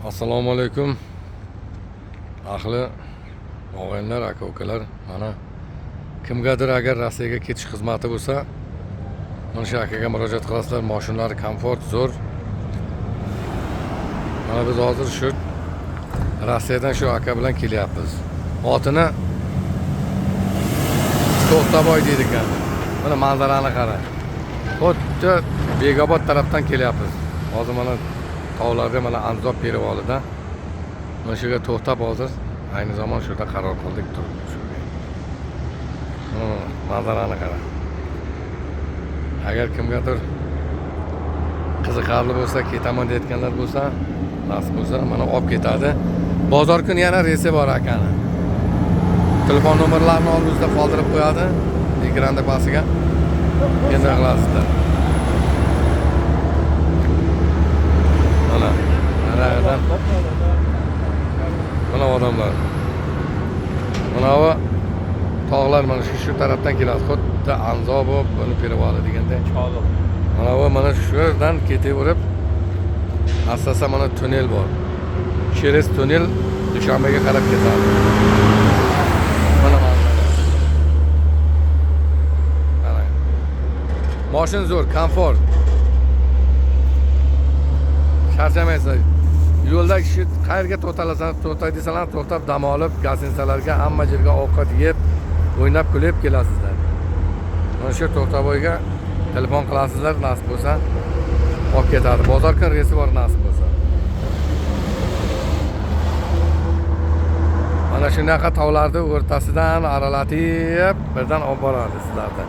Assalomu alaykum. Ahli og'aynilar, aka-ukalar. Mana kimgadir agar Rossiyaga ketish xizmati bo'lsa, mana shu akaga murojaat qilasizlar. Mashinalari komfort, zo'r. Mana biz hozir shu Rossiyadan shu aka bilan kelyapmiz. Otini To'xtaboy deydi ekan. Mana manzarani qara. Xuddi Begobod tarafdan kelyapmiz. Hozir mana tog'larda mana Anzob perivolida. Mana shu yerga to'xtab hozir ayni zamon shurda qaror qildik turib. Manzarani qara. Agar kimgadir qiziqarli bo'lsa, ketaman deyotganlar bo'lsa, nasib bo'lsa mana olib ketadi. Bozor kuni yana reysi bor akani. Telefon nomerlarini oldingizda qoldirib qo'yadi ekranda pastiga. Endi qilasizlar. Mana odamlar. Mana bu tog'lar mana shu tarafdan keladi. Xuddi Anzob buni perevoli deganday. Mana bu mana shu yerdan ketaverib, asasa mana tunnel bor. Через tunnel Dushanbega qarab ketadi. Mana mashin zo'r, komfort. Charchamaysiz. Yo'lda kishi qayerga to'xtay desalar, to'xtab dam olib, gazinsalarga, hamma yerga ovqat yeb, o'ynab kulib kelasizlar. Mana shu To'xtaboyga telefon qilasizlar, nasib bo'lsa olib ketadi. Bozor kun reysi bor nasib bo'lsa. Mana shunaqa tog'larni o'rtasidan aralatib birdan olib boradi sizlarni.